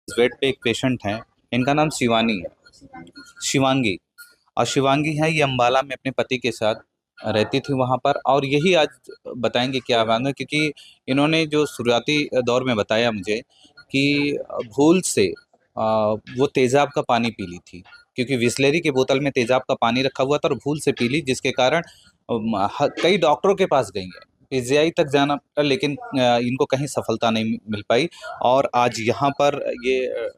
Bed पे एक patient है। इनका नाम शिवानी है, शिवांगी। और शिवांगी है, ये अंबाला में अपने पति के साथ रहती थी वहां पर। और यही आज बताएंगे क्या बात है, क्योंकि इन्होंने जो शुरुआती दौर में बताया मुझे कि भूल से वो तेजाब का पानी पी ली थी, क्योंकि विस्लेरी की बोतल में तेजाब का पानी रखा हुआ था और भूल से पी ली, जिसके कारण कई डॉक्टरों के पास गई है, पीजीआई तक जाना पड़ा, लेकिन इनको कहीं सफलता नहीं मिल पाई। और आज यहाँ पर ये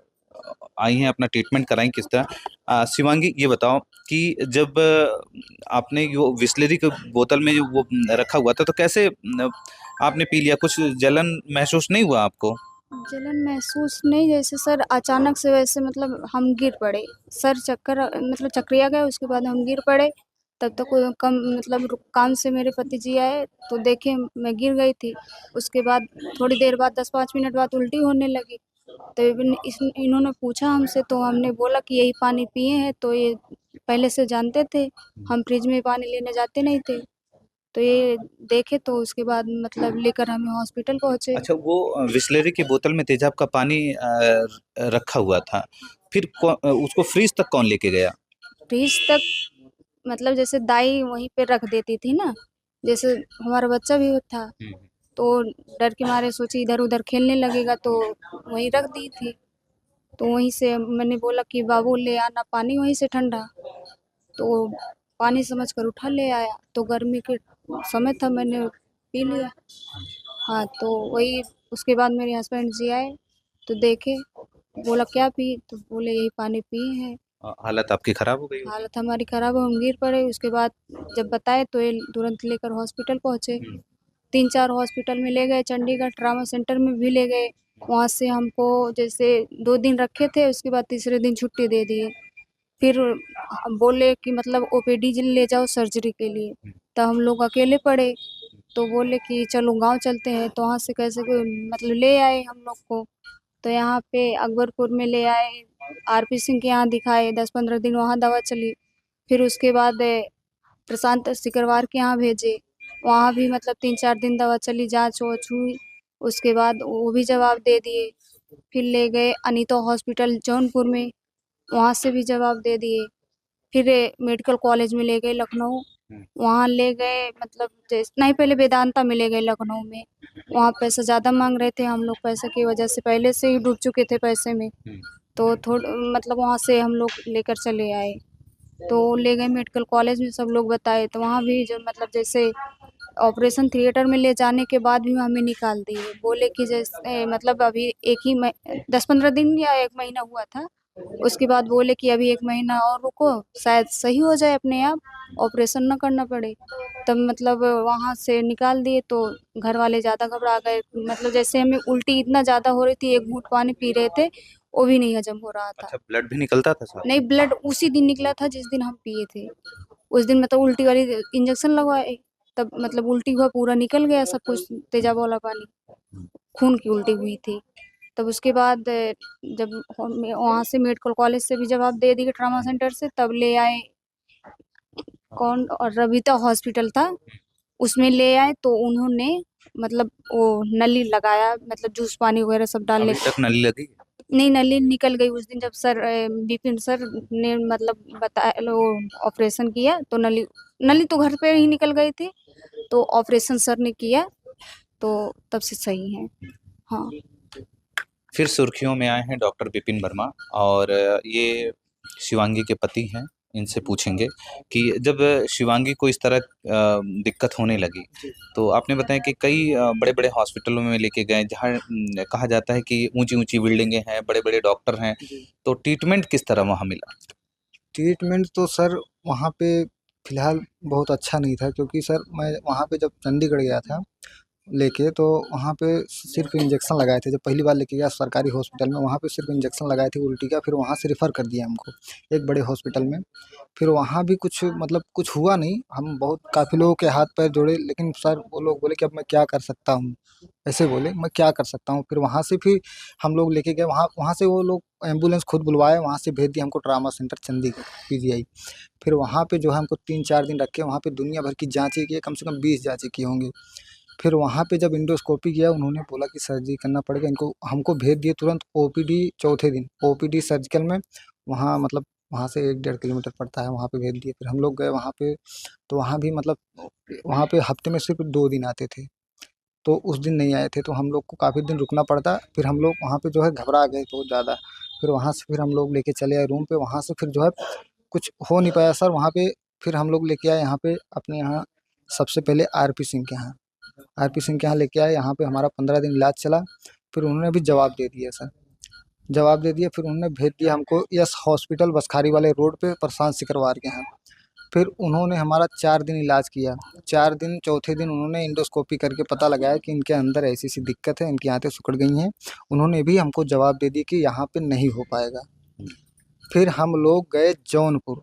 आई हैं, अपना ट्रीटमेंट कराई किस तरह। शिवांगी, ये बताओ कि जब आपने वो विस्लेरी की बोतल में जो वो रखा हुआ था, तो कैसे आपने पी लिया? कुछ जलन महसूस नहीं हुआ आपको? जलन महसूस नहीं, जैसे सर अचानक से वैसे मतलब हम गिर पड़े। सर चक्कर मतलब चक्रिया गए, उसके बाद हम गिर पड़े। तब तक वो कम मतलब काम से मेरे पति जी आए तो देखे मैं गिर गई थी। उसके बाद थोड़ी देर बाद 10-5 मिनट बाद उल्टी होने लगी। तो इन्होंने पूछा हमसे, तो हमने बोला कि यही पानी पिए हैं। तो ये पहले से जानते थे, हम फ्रिज में पानी लेने जाते नहीं थे। तो ये देखे तो उसके बाद मतलब लेकर हमें हॉस्पिटल पहुँचे। अच्छा, वो विस्लेरी की बोतल में तेजाब का पानी रखा हुआ था, फिर उसको फ्रीज तक कौन लेके गया? फ्रिज तक मतलब जैसे दाई वहीं पे रख देती थी ना, जैसे हमारा बच्चा भी था, तो डर के मारे सोची इधर उधर खेलने लगेगा, तो वहीं रख दी थी। तो वहीं से मैंने बोला कि बाबू ले आना पानी वहीं से ठंडा। तो पानी समझ कर उठा ले आया, तो गर्मी के समय था, मैंने पी लिया। हाँ, तो वही उसके बाद मेरे हस्बैंड जी आए तो देखे, बोला क्या पी, तो बोले यही पानी पिए हैं। हालत आपकी खराब हो गई होगी। हालत हमारी खराब हो, हम गिर पड़े। उसके बाद जब बताए तो ये तुरंत लेकर हॉस्पिटल पहुंचे। 3-4 हॉस्पिटल में ले गए, चंडीगढ़ ट्रामा सेंटर में भी ले गए। वहाँ से हमको जैसे 2 दिन रखे थे, उसके बाद तीसरे दिन छुट्टी दे दिए। फिर बोले कि मतलब ओपीडी ले जाओ सर्जरी के लिए। तो हम लोग अकेले पड़े, तो बोले कि चलो गांव चलते हैं। तो वहाँ से कैसे मतलब ले आए हम लोग को। तो यहाँ पे अकबरपुर में ले आए, आरपी सिंह के यहाँ दिखाए, 10-15 दिन वहाँ दवा चली। फिर उसके बाद प्रशांत सिकरवार के यहाँ भेजे, वहाँ भी मतलब 3-4 दिन दवा चली, जांच वाच हुई। उसके बाद वो भी जवाब दे दिए। फिर ले गए अनीता हॉस्पिटल जौनपुर में, वहाँ से भी जवाब दे दिए। फिर मेडिकल कॉलेज में ले गए लखनऊ, वहाँ ले गए मतलब जैसे नहीं, पहले वेदांता में ले गए लखनऊ में। वहाँ पैसा ज़्यादा मांग रहे थे, हम लोग पैसे की वजह से पहले से ही डूब चुके थे पैसे में। तो थोड़ा मतलब वहाँ से हम लोग लेकर चले आए। तो ले गए मेडिकल कॉलेज में, सब लोग बताए, तो वहाँ भी जो मतलब जैसे ऑपरेशन थिएटर में ले जाने के बाद भी हमें निकाल दिए। बोले कि जैसे मतलब अभी एक ही 10-15 दिन या 1 महीना हुआ था। उसके बाद बोले कि अभी 1 महीना और रुको, शायद सही हो जाए अपने आप, ऑपरेशन ना करना पड़े। तब मतलब वहाँ से निकाल दिए, तो घर वाले ज़्यादा घबरा गए। मतलब जैसे हमें उल्टी इतना ज़्यादा हो रही थी, एक घूंट पानी पी रहे थे, वो भी नहीं हजम हो रहा था। अच्छा, ब्लड भी निकलता था साथ नहीं, में? ब्लड उसी दिन निकला था जिस दिन हम पिए थे। उस दिन मतलब उल्टी वाली इंजेक्शन लगवाए, तब मतलब उल्टी हुआ, पूरा निकल गया सब कुछ, तेजाब वाला पानी, खून की उल्टी हुई थी। तब उसके बाद जब वहाँ से मेडिकल कॉलेज से भी जवाब दे दिए, ट्रामा सेंटर से, तब ले आए कौन, और रविता हॉस्पिटल था, उसमें ले आए। तो उन्होंने मतलब वो नली लगाया, मतलब जूस पानी वगैरह सब डालने। अभी तक नली लगी है? नहीं, नली निकल गई उस दिन, जब सर विपिन सर ने मतलब बताया, लो ऑपरेशन किया, तो नली नली तो घर पे ही निकल गई थी। तो ऑपरेशन सर ने किया, तो तब से सही है। हाँ। फिर सुर्खियों में आए हैं डॉक्टर विपिन वर्मा, और ये शिवांगी के पति हैं। इनसे पूछेंगे कि जब शिवांगी को इस तरह दिक्कत होने लगी, तो आपने बताया कि कई बड़े बड़े हॉस्पिटलों में लेके गए, जहाँ कहा जाता है कि ऊंची ऊंची बिल्डिंगें हैं, बड़े बड़े डॉक्टर हैं। तो ट्रीटमेंट किस तरह वहाँ मिला? ट्रीटमेंट तो सर वहाँ पे फ़िलहाल बहुत अच्छा नहीं था, क्योंकि सर मैं वहाँ पे जब चंडीगढ़ गया था लेके, तो वहाँ पे सिर्फ इंजेक्शन लगाए थे। जब पहली बार लेके गया सरकारी हॉस्पिटल में, वहाँ पे सिर्फ इंजेक्शन लगाए थे उल्टी का। फिर वहाँ से रेफ़र कर दिया हमको एक बड़े हॉस्पिटल में। फिर वहाँ भी कुछ मतलब कुछ हुआ नहीं। हम बहुत काफ़ी लोगों के हाथ पैर जोड़े, लेकिन सर वो लोग बोले कि अब मैं क्या कर सकता हूँ, ऐसे बोले, मैं क्या कर सकता हूँ। फिर वहाँ से फिर हम लोग लेके गए, वहाँ वहाँ से वो लोग एम्बुलेंस खुद बुलवाए, वहाँ से भेज दिया हमको ट्रामा सेंटर चंडीगढ़ पीजीआई। फिर वहाँ पे जो है हमको 3-4 दिन रखे, वहाँ पे दुनिया भर की जाँचें किए, कम से कम 20 जाँचें किए होंगे। फिर वहाँ पे जब एंडोस्कोपी किया उन्होंने बोला कि सर्जरी करना पड़ेगा इनको, हमको भेज दिए तुरंत ओपीडी चौथे दिन, ओपीडी सर्जिकल में। वहाँ मतलब वहाँ से 1 डेढ़ किलोमीटर पड़ता है, वहाँ पे भेज दिए। फिर हम लोग गए वहाँ पे, तो वहाँ भी मतलब वहाँ पे हफ्ते में सिर्फ 2 दिन आते थे, तो उस दिन नहीं आए थे, तो हम लोग को काफ़ी दिन रुकना पड़ता। फिर हम लोग वहाँ पे जो है घबरा गए बहुत ज़्यादा। फिर वहाँ से फिर हम लोग लेके चले आए रूम पे, वहाँ से फिर जो है कुछ हो नहीं पाया सर वहाँ पे। फिर हम लोग लेके आए यहाँ पे अपने यहाँ, सबसे पहले आरपी सिंह के यहाँ, आरपी सिंह के यहाँ लेके आए। यहाँ पे हमारा 15 दिन इलाज चला। फिर उन्होंने भी जवाब दे दिया सर, जवाब दे दिया। फिर उन्होंने भेज दिया हमको यस हॉस्पिटल बसखारी वाले रोड पे प्रशांत सिकरवार के यहाँ। फिर उन्होंने हमारा 4 दिन इलाज किया। 4 दिन, चौथे दिन उन्होंने एंडोस्कोपी करके पता लगाया कि इनके अंदर ऐसी-ऐसी दिक्कत है, इनकी आंतें सिकुड़ गई हैं। उन्होंने भी हमको जवाब दे दिया कि यहाँ पे नहीं हो पाएगा। फिर हम लोग गए जौनपुर,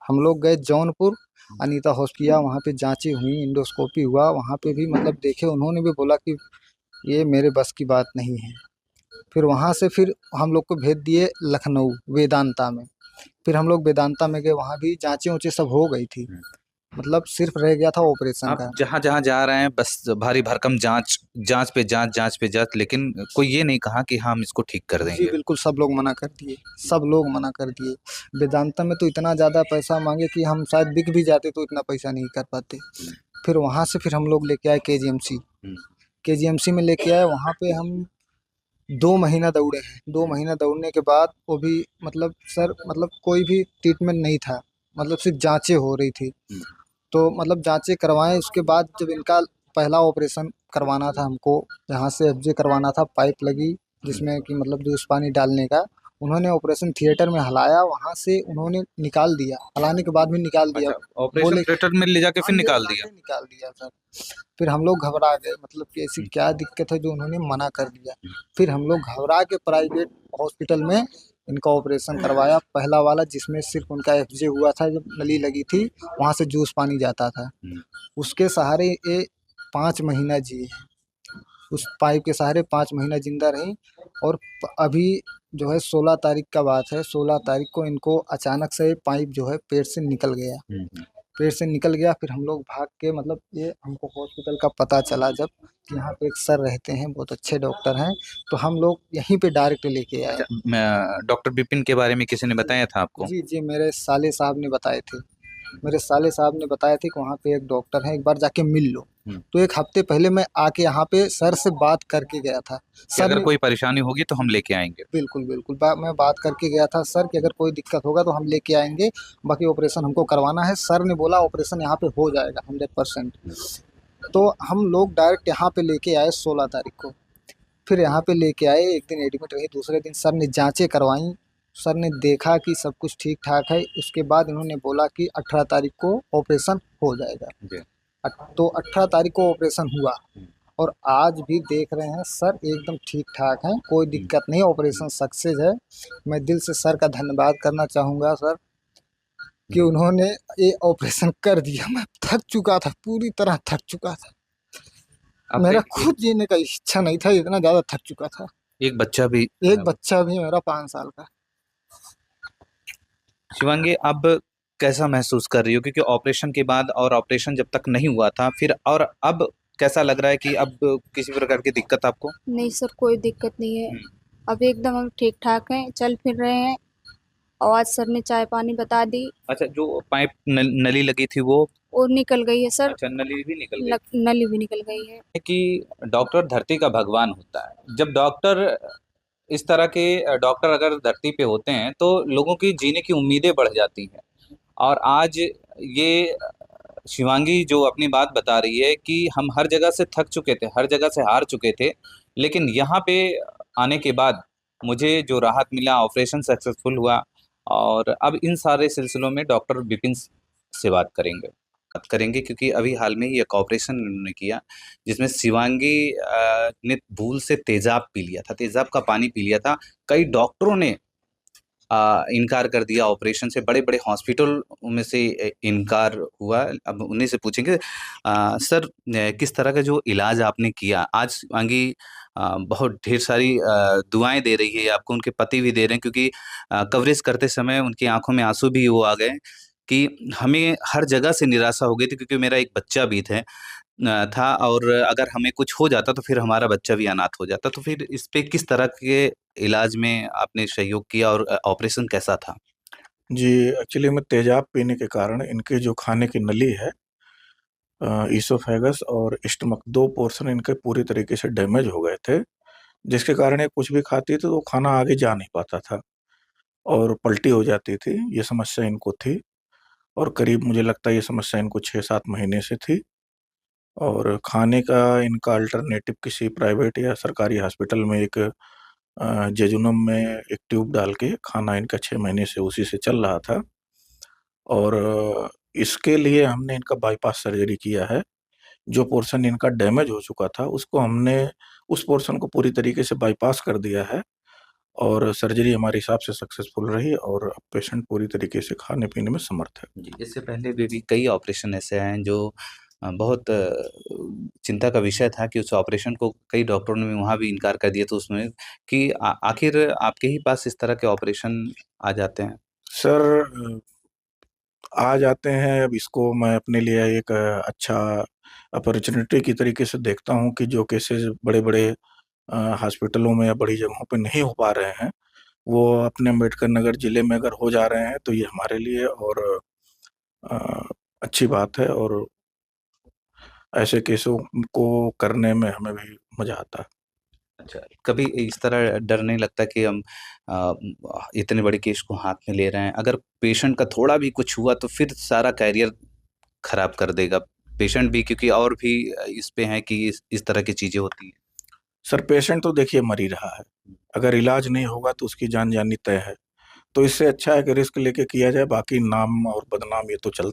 हम लोग गए जौनपुर अनीता हॉस्पिटल, वहाँ पे जाँचें हुई, एंडोस्कोपी हुआ, वहाँ पे भी मतलब देखे, उन्होंने भी बोला कि ये मेरे बस की बात नहीं है। फिर वहाँ से फिर हम लोग को भेज दिए लखनऊ वेदांता में। फिर हम लोग वेदांता में गए, वहाँ भी जाँचें-वाँचें सब हो गई थी, मतलब सिर्फ रह गया था ऑपरेशन आप का। जहाँ-जहाँ जा रहे हैं बस भारी भरकम जाँच, जाँच पे जाँच, जाँच पे जाँच, लेकिन कोई ये नहीं कहा कि हम इसको ठीक कर जी, देंगे। बिल्कुल सब लोग मना कर दिए, सब लोग मना कर दिए। वेदांता में तो इतना ज़्यादा पैसा माँगे कि हम शायद बिक भी जाते तो इतना पैसा नहीं कर पाते। फिर वहाँ से फिर हम लोग लेके आए केजीएमसी, केजीएमसी में लेके आए, वहाँ पे हम 2 महीना दौड़े हैं। 2 महीना दौड़ने के बाद वो भी मतलब सर मतलब कोई भी ट्रीटमेंट नहीं था, मतलब सिर्फ़ जाँचें हो रही थी। तो मतलब जाँचें करवाएँ, उसके बाद जब इनका पहला ऑपरेशन करवाना था हमको, यहाँ से एफजे करवाना था, पाइप लगी जिसमें कि मतलब जूस पानी डालने का। उन्होंने ऑपरेशन थिएटर में हलाया, वहाँ से उन्होंने निकाल दिया, हलाने के बाद भी निकाल दिया। अच्छा, ऑपरेशन बोले थिएटर में ले जाके हाँ, फिर ले निकाल दिया। जाके निकाल दिया सर। फिर हम लोग घबरा गए, मतलब कि ऐसी क्या दिक्कत है जो उन्होंने मना कर दिया। फिर हम लोग घबरा के प्राइवेट हॉस्पिटल में इनका ऑपरेशन करवाया, पहला वाला जिसमें सिर्फ़ उनका एफजे हुआ था, जब नली लगी थी, वहाँ से जूस पानी जाता था। उसके सहारे ये 5 महीना जिए। उस पाइप के सहारे 5 महीना ज़िंदा रहीं। और अभी जो है 16 तारीख का बात है, 16 तारीख को इनको अचानक से पाइप जो है पेट से निकल गया। पेट से निकल गया, फिर हम लोग भाग के मतलब ये हमको हॉस्पिटल का पता चला जब कि यहाँ पे एक सर रहते हैं, बहुत अच्छे डॉक्टर हैं, तो हम लोग यहीं पे डायरेक्ट लेके आए। अच्छा, मैं डॉक्टर विपिन के बारे में किसी ने बताया था आपको? जी, जी, मेरे साले साहब ने बताए थे। मेरे साले साहब ने बताया था कि वहाँ पे एक डॉक्टर हैं, एक बार जाके मिल लो। तो 1 हफ्ते पहले मैं आके यहाँ पे सर से बात करके गया था। कि सर अगर ने कोई परेशानी होगी तो हम लेके आएँगे। बिल्कुल, बिल्कुल। मैं बात करके गया था सर कि अगर कोई दिक्कत होगा तो हम लेके आएँगे, बाकी ऑपरेशन हमको करवाना है। सर ने बोला ऑपरेशन यहाँ पे हो जाएगा 100%। तो हम लोग डायरेक्ट यहाँ पे लेके आए 16 तारीख को। फिर यहाँ पे लेके आए, 1 दिन एडमिट रहे, दूसरे दिन सर ने जाँचें करवाईं। सर ने देखा कि सब कुछ ठीक-ठाक है, उसके बाद इन्होंने बोला कि 18 तारीख को ऑपरेशन हो जाएगा। जी। तो 18 तारीख को ऑपरेशन हुआ और आज भी देख रहे हैं सर एकदम ठीक-ठाक हैं, कोई दिक्कत नहीं, ऑपरेशन सक्सेस है। मैं दिल से सर का धन्यवाद करना चाहूँगा सर कि उन्होंने ये ऑपरेशन कर दिया। मैं थक चुका था, पूरी तरह थक चुका था। आप मेरा एक खुद जीने का इच्छा नहीं था, इतना ज़्यादा थक चुका था। एक बच्चा भी एक बच्चा भी है मेरा 5 साल का। शिवांगी, अब कैसा महसूस कर रही हो? क्योंकि ऑपरेशन के बाद और ऑपरेशन जब तक नहीं हुआ था, फिर और अब कैसा लग रहा है कि अब किसी प्रकार की दिक्कत आपको? नहीं सर, कोई दिक्कत नहीं है। अब एकदम हम ठीक-ठाक हैं, चल फिर रहे हैं और आज सर ने चाय-पानी बता दी अच्छा, जो पाइप नली लगी थी वो? और निकल गई है सर, अच्छा, नली भी निकल गई। नली भी निकल गई है। कि डॉक्टर धरती का भगवान होता है। जब डॉक्टर इस तरह के डॉक्टर अगर धरती पे होते हैं तो लोगों की जीने की उम्मीदें बढ़ जाती हैं। और आज ये शिवांगी जो अपनी बात बता रही है कि हम हर जगह से थक चुके थे, हर जगह से हार चुके थे, लेकिन यहाँ पे आने के बाद मुझे जो राहत मिला, ऑपरेशन सक्सेसफुल हुआ। और अब इन सारे सिलसिलों में डॉक्टर विपिन से बात करेंगे क्योंकि अभी हाल में ही एक ऑपरेशन उन्होंने किया जिसमें शिवांगी ने भूल से तेजाब पी लिया था, तेजाब का पानी पी लिया था। कई डॉक्टरों ने इनकार कर दिया ऑपरेशन से, बड़े-बड़े हॉस्पिटल में से इनकार हुआ। अब उन्हीं से पूछेंगे सर, किस तरह का जो इलाज आपने किया? आज शिवांगी बहुत ढेर सारी दुआएँ दे रही है आपको, उनके पति भी दे रहे हैं क्योंकि कवरेज करते समय उनकी आँखों में आँसू भी वो आ गए कि हमें हर जगह से निराशा हो गई थी क्योंकि मेरा एक बच्चा भी है। था, और अगर हमें कुछ हो जाता तो फिर हमारा बच्चा भी अनाथ हो जाता, तो फिर इस पे किस तरह के इलाज में आपने सहयोग किया और ऑपरेशन कैसा था? जी, एक्चुअली में तेज़ाब पीने के कारण इनके जो खाने की नली है, ईसोफेगस और स्टमक 2 पोर्शन इनके पूरी तरीके से डैमेज हो गए थे, जिसके कारण ये कुछ भी खाती थी तो वो खाना आगे जा नहीं पाता था और पलटी हो जाती थी, ये समस्या इनको थी। और करीब मुझे लगता है ये समस्या इनको 6-7 महीने से थी। और खाने का इनका अल्टरनेटिव किसी प्राइवेट या सरकारी हॉस्पिटल में एक जेजुनम में एक ट्यूब डाल के खाना इनका 6 महीने से उसी से चल रहा था। और इसके लिए हमने इनका बाईपास सर्जरी किया है। जो पोर्शन इनका डैमेज हो चुका था, उसको हमने उस पोर्शन को पूरी तरीके से बाईपास कर दिया है और सर्जरी हमारे हिसाब से सक्सेसफुल रही और अब पेशेंट पूरी तरीके से खाने-पीने में समर्थ है। जी, इससे पहले भी कई ऑपरेशन ऐसे हैं जो बहुत चिंता का विषय था कि उस ऑपरेशन को कई डॉक्टरों ने वहाँ भी इनकार कर दिया, तो उसमें कि आखिर आपके ही पास इस तरह के ऑपरेशन आ जाते हैं? सर आ जाते हैं, अब इसको मैं अपने लिए एक अच्छा अपॉर्च्युनिटी की तरीके से देखता हूँ कि जो केसेज़ बड़े-बड़े हॉस्पिटलों में या बड़ी जगहों पे नहीं हो पा रहे हैं, वो अपने अम्बेडकर नगर जिले में अगर हो जा रहे हैं, तो ये हमारे लिए और अ, अच्छी बात है और ऐसे केसों को करने में हमें भी मज़ा आता है। अच्छा, कभी इस तरह डर नहीं लगता कि हम इतने बड़े केस को हाथ में ले रहे हैं, अगर पेशेंट का थोड़ा भी कुछ हुआ तो फिर सारा करियर खराब कर देगा पेशेंट भी, क्योंकि और भी इस पे है कि इस तरह की चीज़ें होती हैं। सर पेशेंट तो देखिए मर ही रहा है, अगर इलाज नहीं होगा तो उसकी जान जानी तय है। तो इससे अच्छा है कि रिस्क लेके किया जाए, बाकी नाम और बदनाम ये तो चलता